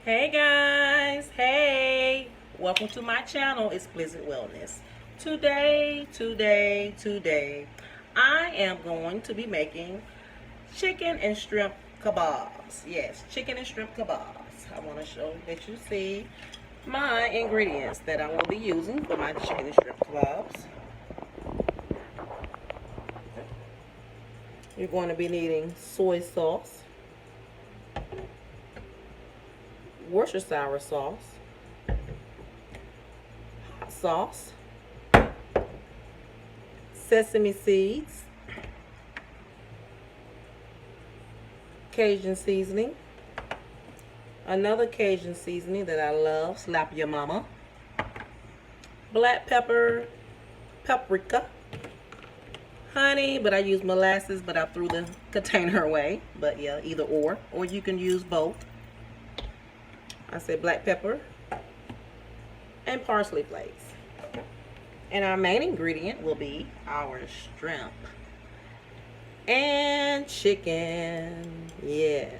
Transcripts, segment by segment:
Hey guys, hey, welcome to my channel. It's Pleasant Wellness. Today, I am going to be making chicken and shrimp kebabs. Yes, chicken and shrimp kebabs. I want to show that you see my ingredients that I will be using for my chicken and shrimp kebabs. You're going to be needing soy sauce, Worcestershire sauce, hot sauce, sesame seeds, Cajun seasoning, another Cajun seasoning that I love, slap your mama, black pepper, paprika, honey, but I use molasses, but I threw the container away. But yeah, either or you can use both. I said black pepper and parsley flakes. And our main ingredient will be our shrimp and chicken. Yes.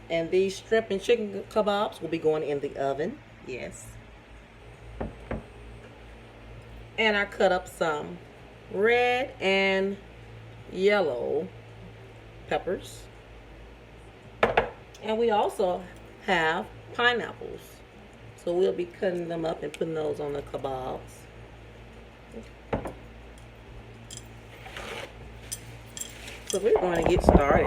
And these shrimp and chicken kebabs will be going in the oven. Yes. And I cut up some red and yellow peppers. And we also have pineapples. So we'll be cutting them up and putting those on the kebabs. So we're going to get started.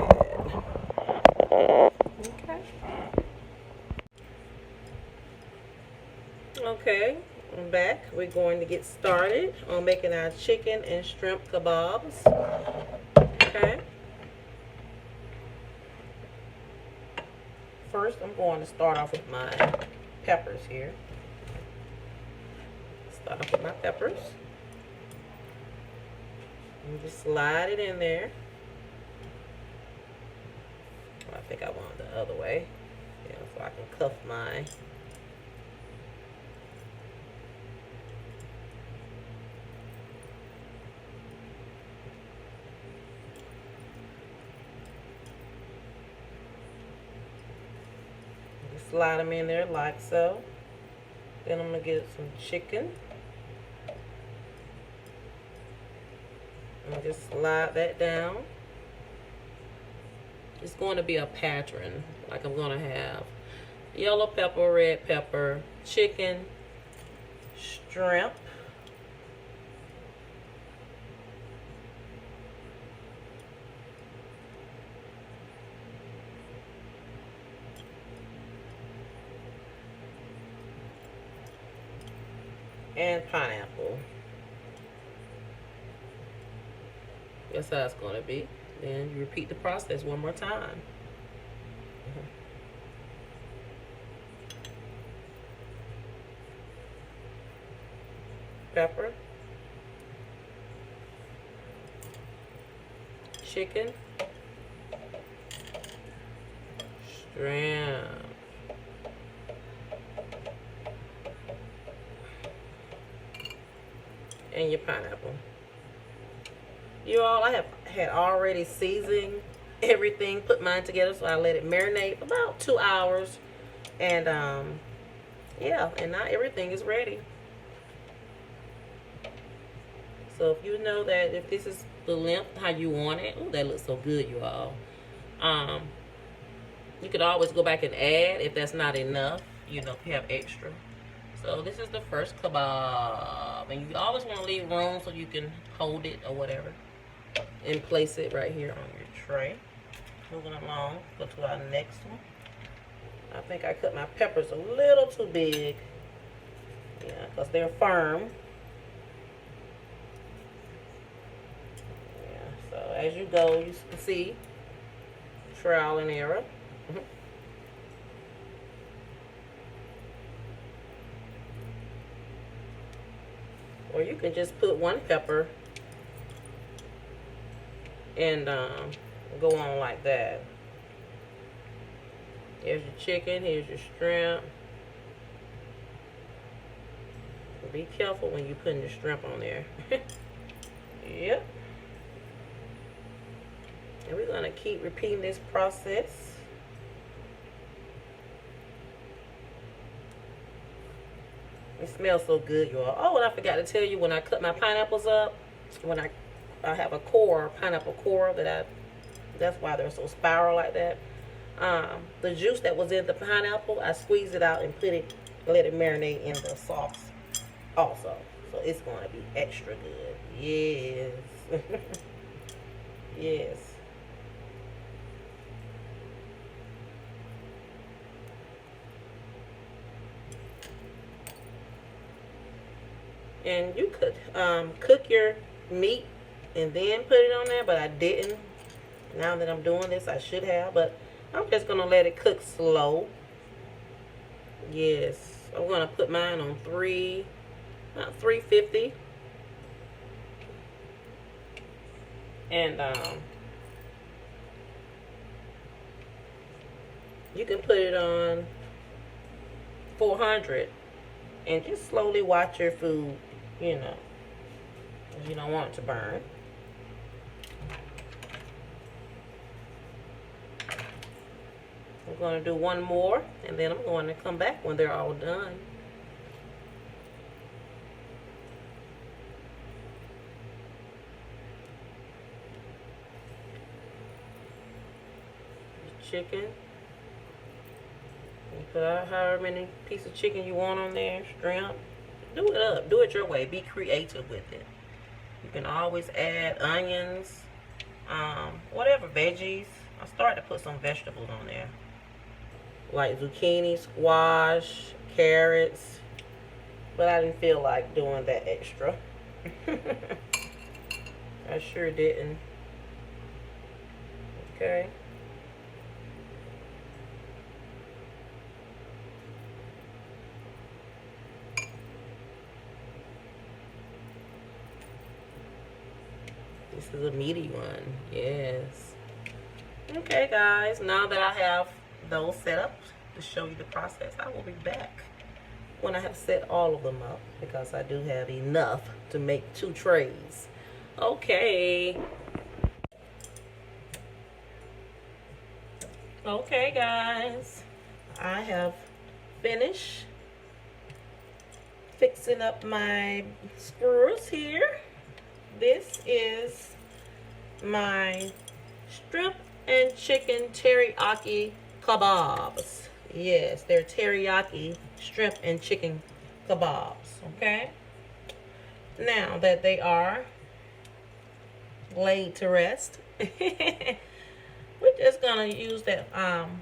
Okay, I'm back. We're going to get started on making our chicken and shrimp kebabs. Okay. First, I'm going to start off with my peppers here. Start off with my peppers. And just slide it in there. I think I want it the other way. Yeah, so I can cuff mine. Slide them in there like so. Then I'm going to get some chicken. And just slide that down. It's going to be a pattern. Like I'm going to have yellow pepper, red pepper, chicken, shrimp, and pineapple. That's how it's going to be. Then you repeat the process one more time. Pepper, chicken, shrimp, and your pineapple. You all, I had already seasoned everything, put mine together, so I let it marinate for about 2 hours. And yeah, and now everything is ready. So if you know that if this is the length how you want it, oh, that looks so good, you all. You could always go back and add if that's not enough, you know, if you have extra. So this is the first kebab, and you always want to leave room so you can hold it or whatever, and place it right here on your tray. Moving along, go to our next one. I think I cut my peppers a little too big, yeah, because they're firm. Yeah, so as you go, you can see trial and error. Or you can just put one pepper and go on like that. Here's your chicken, here's your shrimp. Be careful when you're putting the shrimp on there. Yep. And we're going to keep repeating this process. It smells so good, y'all. Oh, and I forgot to tell you, when I cut my pineapples up, when I have a core, pineapple core that's why they're so spiral like that. The juice that was in the pineapple, I squeezed it out and let it marinate in the sauce also. So it's going to be extra good. Yes. Yes. And you could cook your meat and then put it on there, but I didn't. Now that I'm doing this, I should have, but I'm just going to let it cook slow. Yes. I'm going to put mine on 350. And you can put it on 400 and just slowly watch your food, you know, because you don't want it to burn. I'm going to do one more, and then I'm going to come back when they're all done. Chicken. You put out however many pieces of chicken you want on there, shrimp. Do it up. Do it your way. Be creative with it. You can always add onions, whatever veggies. I started to put some vegetables on there, like zucchini, squash, carrots, but I didn't feel like doing that extra. I sure didn't. Okay. This is a meaty one. Yes. Okay, guys. Now that I have those set up to show you the process, I will be back when I have set all of them up, because I do have enough to make 2 trays. Okay. Okay, guys. I have finished fixing up my skewers here. This is my shrimp and chicken teriyaki kebabs. Yes, they're teriyaki shrimp and chicken kebabs. Okay. Now that they are laid to rest, we're just gonna use that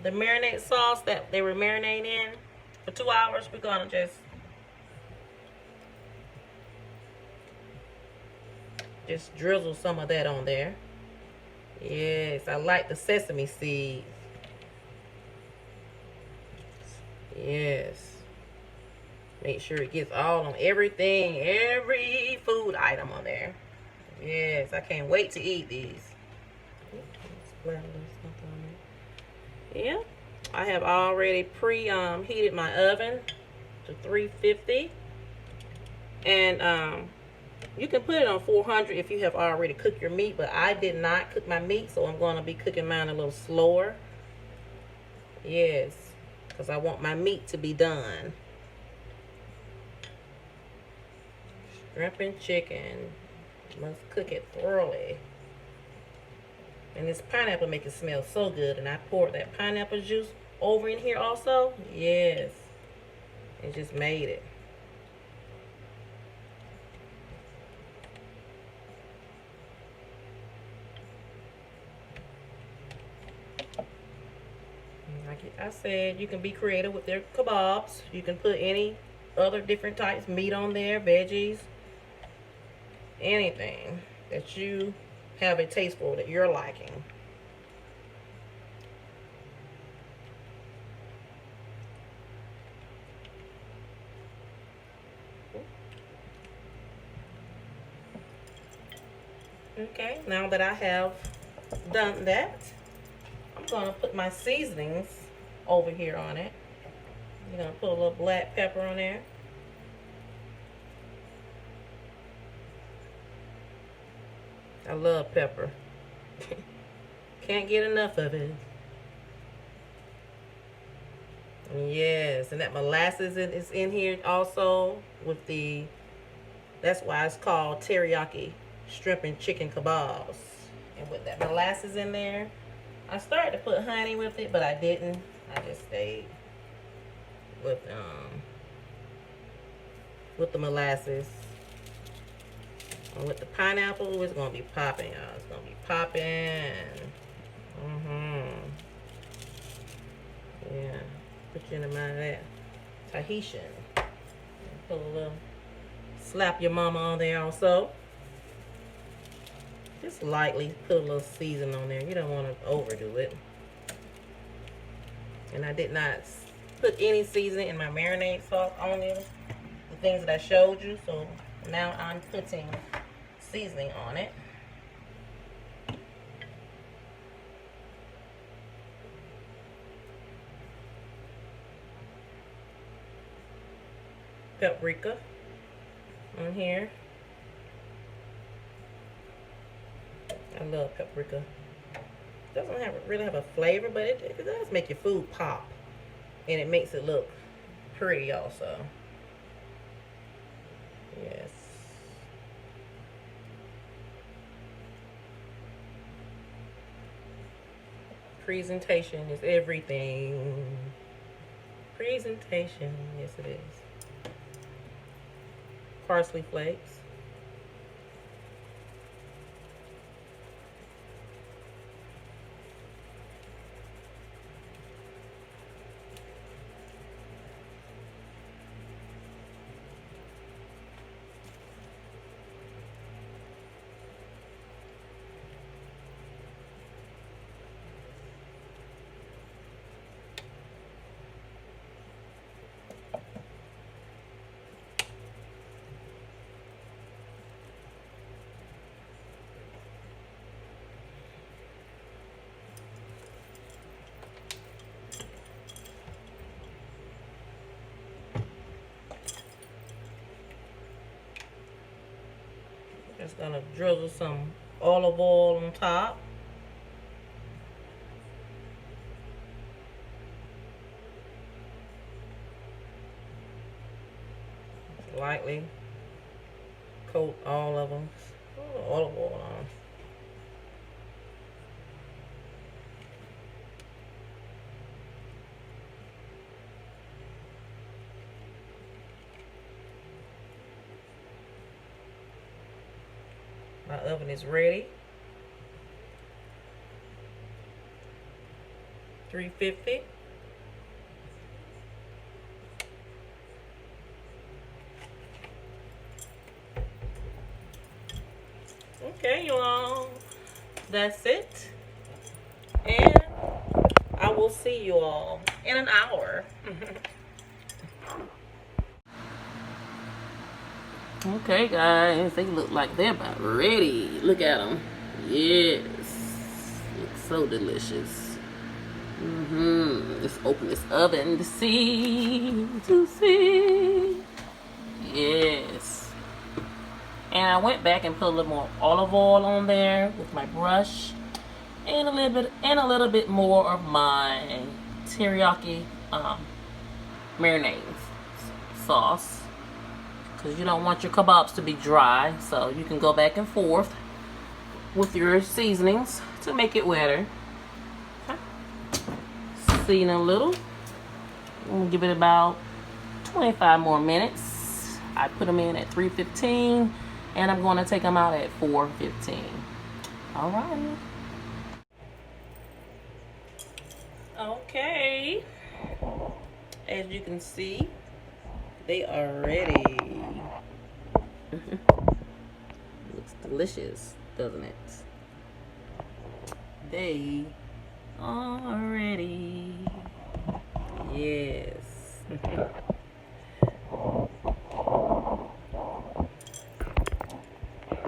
the marinade sauce that they were marinating in for 2 hours. We're gonna just drizzle some of that on there. Yes, I like the sesame seed. Yes. Make sure it gets all on everything, every food item on there. Yes, I can't wait to eat these. Yeah, I have already heated my oven to 350. And you can put it on 400 if you have already cooked your meat, but I did not cook my meat, so I'm going to be cooking mine a little slower. Yes, because I want my meat to be done. Shrimp and chicken. Must cook it thoroughly. And this pineapple make it smell so good. And I poured that pineapple juice over in here also. Yes. It just made it. Like I said, you can be creative with their kebabs. You can put any other different types of meat on there, veggies, anything that you have a taste for that you're liking. Okay, now that I have done that, I'm going to put my seasonings over here on it. I'm going to put a little black pepper on there. I love pepper. Can't get enough of it. Yes, and that molasses is in here also with the, that's why it's called teriyaki shrimp and chicken kebabs. And with that molasses in there, I started to put honey with it, but I didn't. I just stayed with the molasses. And with the pineapple, it's gonna be popping, y'all. It's gonna be popping. Yeah. Put you in the mind of that. Tahitian. Put a little slap your mama on there also. Just lightly put a little season on there. You don't want to overdo it. And I did not put any seasoning in my marinade sauce on there. The things that I showed you. So now I'm putting seasoning on it. Paprika on here. I love paprika. Doesn't really have a flavor, but it does make your food pop, and it makes it look pretty also. Yes. Presentation is everything. Presentation, yes it is. Parsley flakes. Just gonna drizzle some olive oil on top. Lightly coat all of them. Olive oil on. My oven is ready. 350. Okay, you all. That's it. And I will see you all in an hour. Okay, guys, they look like they're about ready. Look at them. Yes. Looks so delicious. Let's open this oven to see. Yes. And I went back and put a little more olive oil on there with my brush. And a little bit more of my teriyaki marinade sauce. Because you don't want your kebabs to be dry, so you can go back and forth with your seasonings to make it wetter. Okay. Season a little. I'm going to give it about 25 more minutes. I put them in at 315, and I'm going to take them out at 415. All right. Okay. As you can see, they are ready. Looks delicious, doesn't it? They are ready. Yes.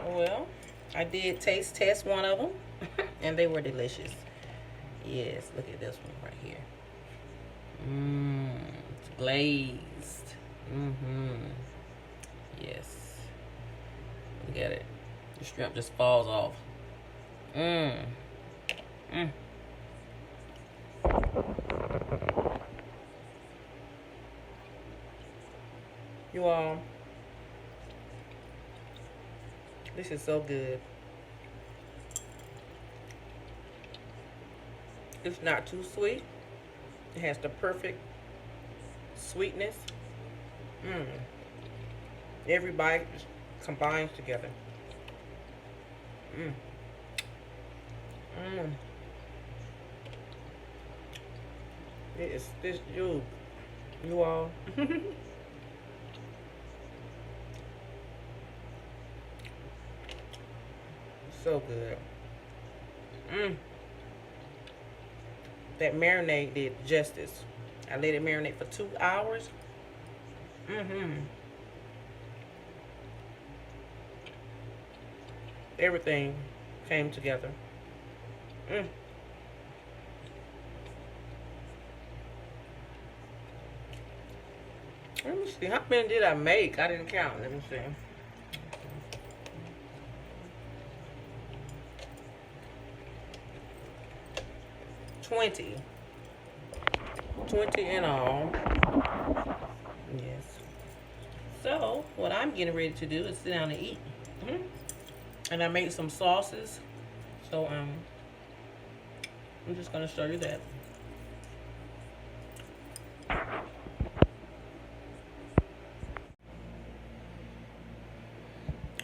Well, I did taste test one of them, and they were delicious. Yes, look at this one right here. It's glazed. Yes. Look at it. The shrimp just falls off. You all, this is so good. It's not too sweet. It has the perfect sweetness. Mmm. Every bite just combines together. Mmm. Mmm. It is this you all. So good. Mmm. That marinade did justice. I let it marinate for 2 hours. Mm-hmm. Everything came together. Mm. Let me see. How many did I make? I didn't count. Let me see. 20. 20 in all. Yes. So, what I'm getting ready to do is sit down and eat. And I made some sauces. So, I'm just going to show you that.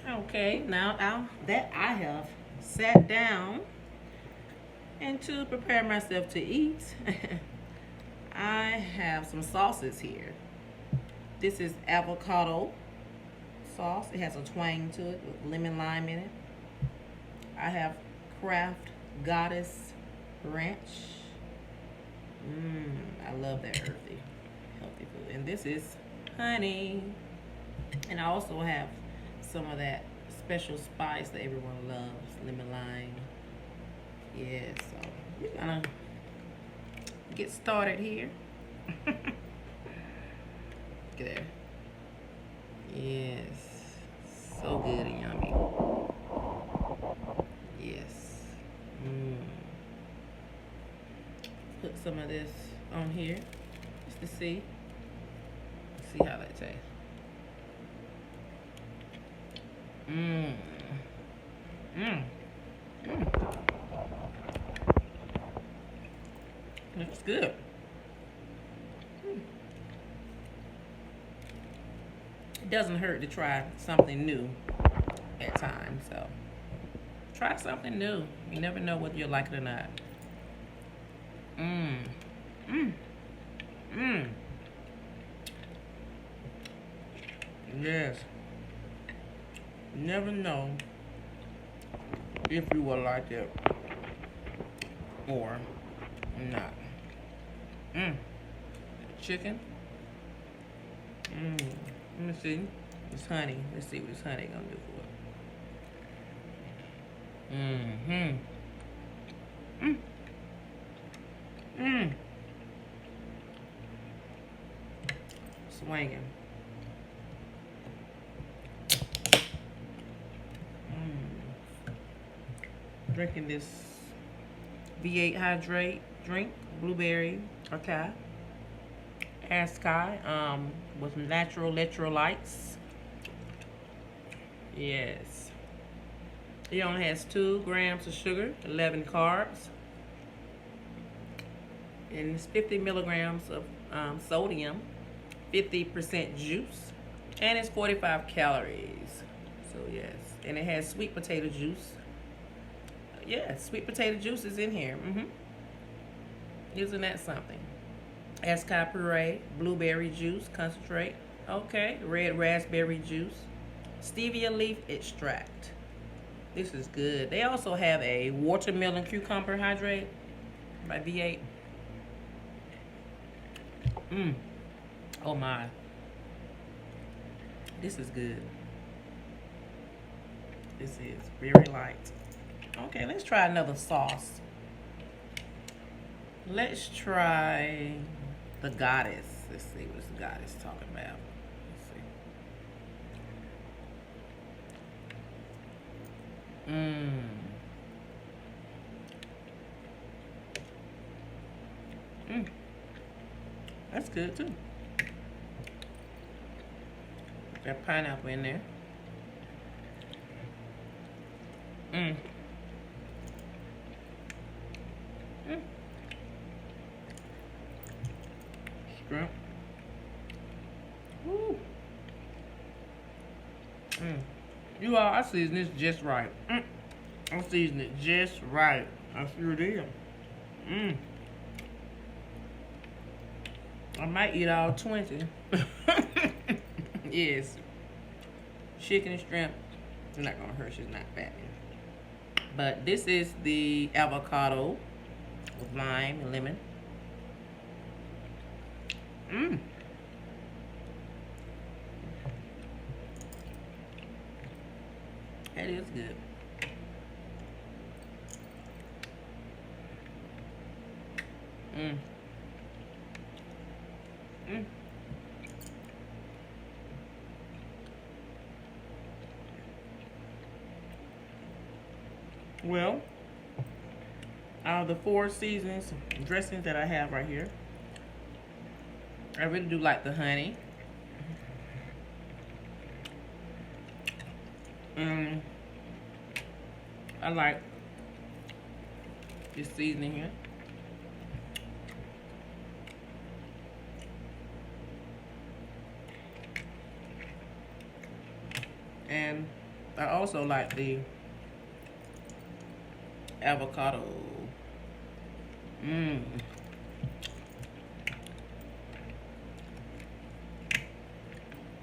Okay, now that I have sat down and to prepare myself to eat, I have some sauces here. This is avocado sauce. It has a twang to it with lemon lime in it. I have Kraft Goddess Ranch. I love that healthy food. And this is honey. And I also have some of that special spice that everyone loves, lemon lime. Yeah, so we're gonna get started here. Look at there. Yes, so good and yummy. Yes. Put some of this on here just to see how that tastes. That's good. It doesn't hurt to try something new at times, so try something new. You never know whether you'll like it or not. Yes. You never know if you will like it or not. Chicken. Let me see. It's honey. Let's see what this honey gonna do for it. Swinging. Drinking this V8 Hydrate drink, blueberry, okay. Ascot, with natural electrolytes. Yes. It only has 2 grams of sugar, 11 carbs, and it's 50 milligrams of sodium, 50% juice, and it's 45 calories. So yes, and it has sweet potato juice. Yeah, sweet potato juice is in here. Isn't that something? Ascot puree, blueberry juice concentrate. Okay, red raspberry juice, stevia leaf extract. This is good. They also have a watermelon cucumber hydrate by V8. Oh my. This is good. This is very light. Okay, let's try another sauce. Let's try the Goddess. Let's see what the Goddess is talking about. Let's see. That's good too. That pineapple in there. Mmm. Mm. Shrimp. Woo. Mm. You all, I season this just right. I season it just right. I sure did. Mmm. I might eat all 20. Yes. Chicken and shrimp. It's not gonna hurt. She's not fat. But this is the avocado with lime and lemon. Mmm. That is good. Mmm. Mmm. Well, out of the 4 seasons dressings that I have right here, I really do like the honey. I like this seasoning here. And I also like the avocado. Mmm.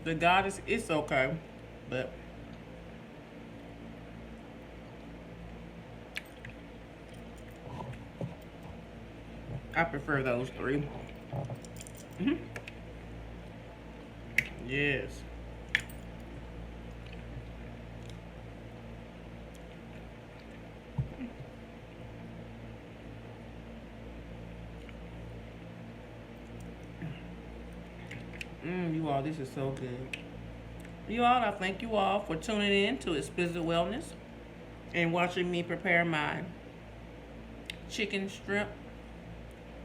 The goddess is okay, but I prefer those 3. Yes. You all, this is so good. You all, I thank you all for tuning in to Explicit Wellness and watching me prepare my chicken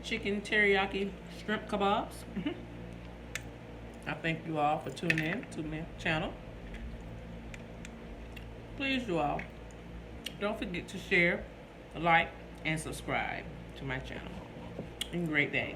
teriyaki shrimp kebabs. I thank you all for tuning in to my channel. Please, you all, don't forget to share, like, and subscribe to my channel. Have a great day.